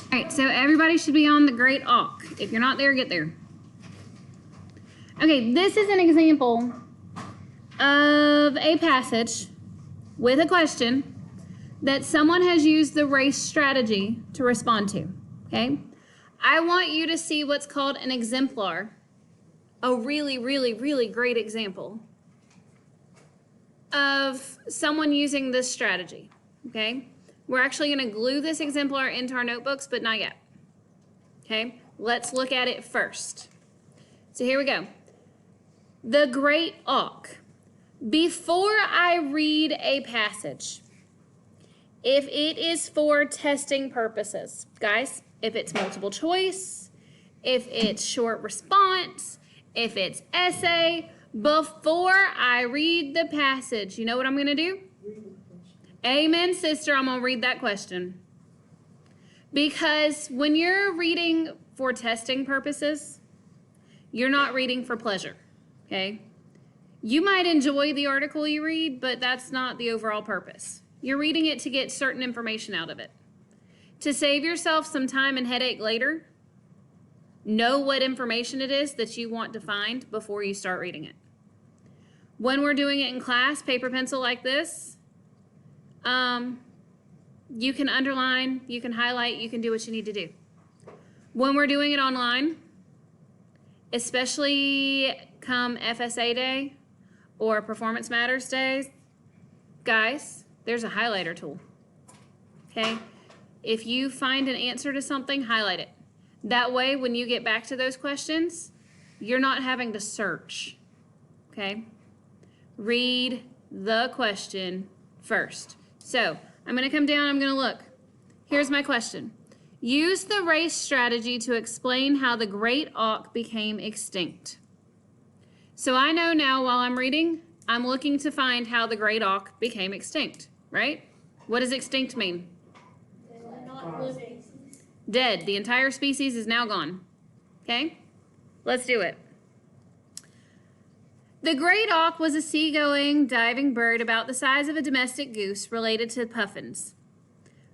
All right, so everybody should be on the Great Auk. If you're not there, get there. Okay, this is an example of a passage with a question that someone has used the race strategy to respond to, okay? I want you to see what's called an exemplar, a really, really, really great example of someone using this strategy, okay? We're actually going to glue this exemplar into our notebooks, but not yet, okay? Let's look at it first. So here we go. The Great Auk. Before I read a passage, if it is for testing purposes, guys, if it's multiple choice, if it's short response, if it's essay, before I read the passage, you know what I'm going to do? Amen, sister, I'm going to read that question. Because when you're reading for testing purposes, you're not reading for pleasure, okay? You might enjoy the article you read, but that's not the overall purpose. You're reading it to get certain information out of it. To save yourself some time and headache later, know what information it is that you want to find before you start reading it. When we're doing it in class, paper, pencil like this, you can underline, you can highlight, you can do what you need to do. When we're doing it online, especially come FSA day or Performance Matters days, guys, there's a highlighter tool, okay? If you find an answer to something, highlight it. That way, when you get back to those questions, you're not having to search, okay? Read the question first. So, I'm going to come down, I'm going to look. Here's my question. Use the race strategy to explain how the Great Auk became extinct. So I know now while I'm reading, I'm looking to find how the Great Auk became extinct, right? What does extinct mean? Dead. The entire species is now gone. Okay? Let's do it. The Great Auk was a seagoing, diving bird about the size of a domestic goose related to puffins.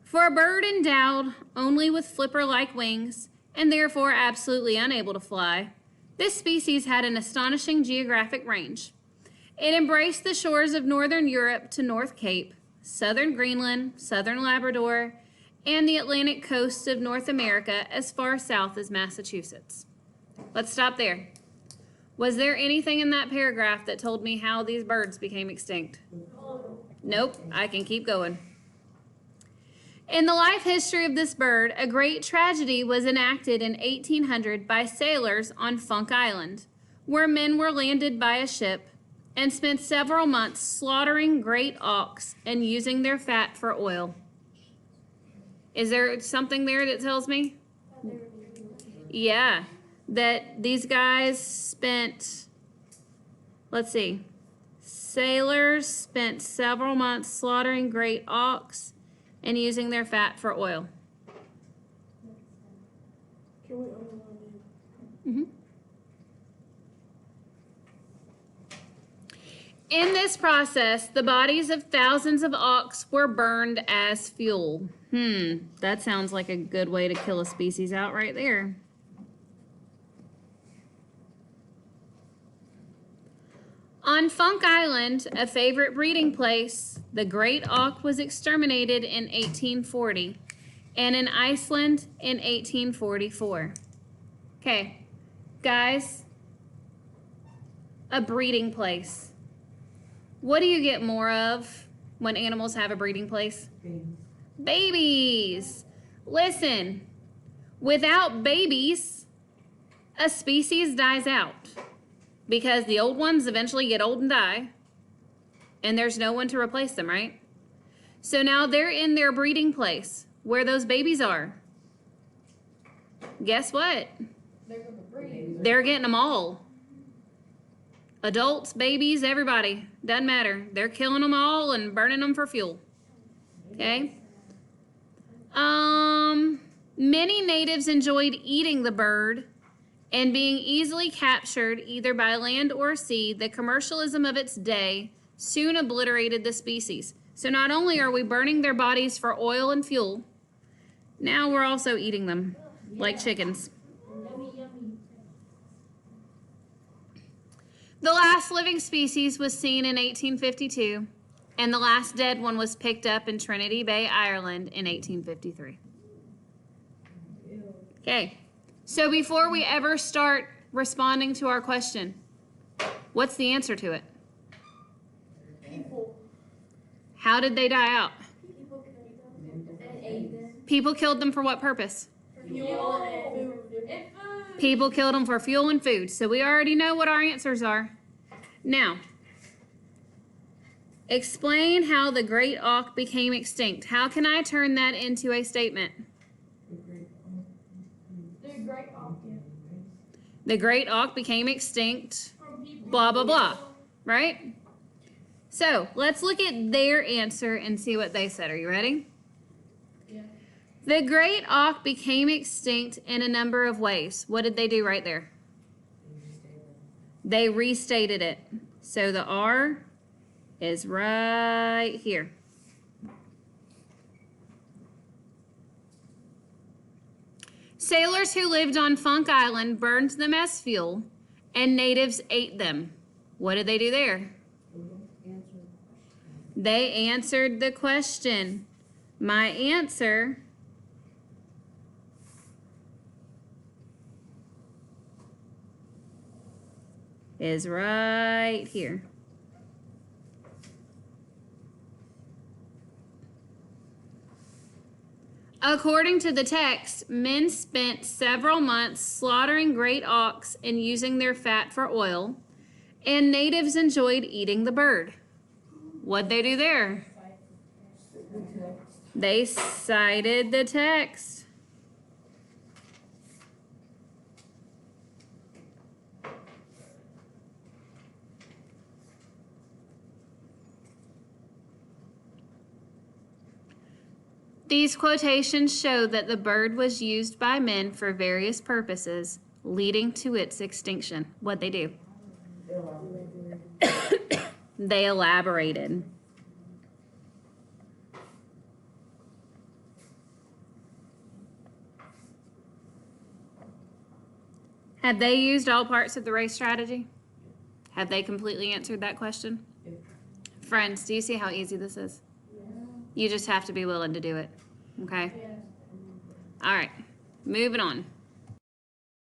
For a bird endowed only with flipper-like wings and therefore absolutely unable to fly, this species had an astonishing geographic range. It embraced the shores of northern Europe to North Cape, southern Greenland, southern Labrador, and the Atlantic coast of North America as far south as Massachusetts. Let's stop there. Was there anything in that paragraph that told me how these birds became extinct? Nope, I can keep going. In the life history of this bird, a great tragedy was enacted in 1800 by sailors on Funk Island, where men were landed by a ship and spent several months slaughtering great auks and using their fat for oil. Is there something there that tells me? Yeah, that these guys spent, let's see, sailors spent several months slaughtering great auks and using their fat for oil. Can we underline it? Mm-hmm. In this process, the bodies of thousands of auks were burned as fuel. That sounds like a good way to kill a species out right there. On Funk Island, a favorite breeding place, the Great Auk was exterminated in 1840 and in Iceland in 1844. Okay, guys, a breeding place. What do you get more of when animals have a breeding place? Babies. Listen, without babies, a species dies out because the old ones eventually get old and die, and there's no one to replace them, right? So now they're in their breeding place where those babies are. Guess what? They're getting them all. Adults, babies, everybody, doesn't matter. They're killing them all and burning them for fuel. Okay? Many natives enjoyed eating the bird and being easily captured either by land or sea. The commercialism of its day soon obliterated the species. So not only are we burning their bodies for oil and fuel, Now we're also eating them like chickens. The last living species was seen in 1852, and the last dead one was picked up in Trinity Bay, Ireland in 1853. Okay, so before we ever start responding to our question, what's the answer to it? People. How did they die out? People killed them and ate them. People killed them for what purpose? Fuel and food. People killed them for fuel and food. So we already know what our answers are. Now, explain how the Great Auk became extinct. How can I turn that into a statement? The Great Auk. The Great Auk became extinct, blah, blah, blah, right? So let's look at their answer and see what they said. Are you ready? Yeah. The Great Auk became extinct in a number of ways. What did they do right there? They restated it. So the R is right here. Sailors who lived on Funk Island burned them as fuel, and natives ate them. What did they do there? They answered the question. My answer is right here. According to the text, men spent several months slaughtering great auks and using their fat for oil, and natives enjoyed eating the bird. What'd they do there? They cited the text. These quotations show that the bird was used by men for various purposes, leading to its extinction. What'd they do? They elaborated. Have they used all parts of the race strategy? Have they completely answered that question? Friends, do you see how easy this is? You just have to be willing to do it. Okay? All right, moving on.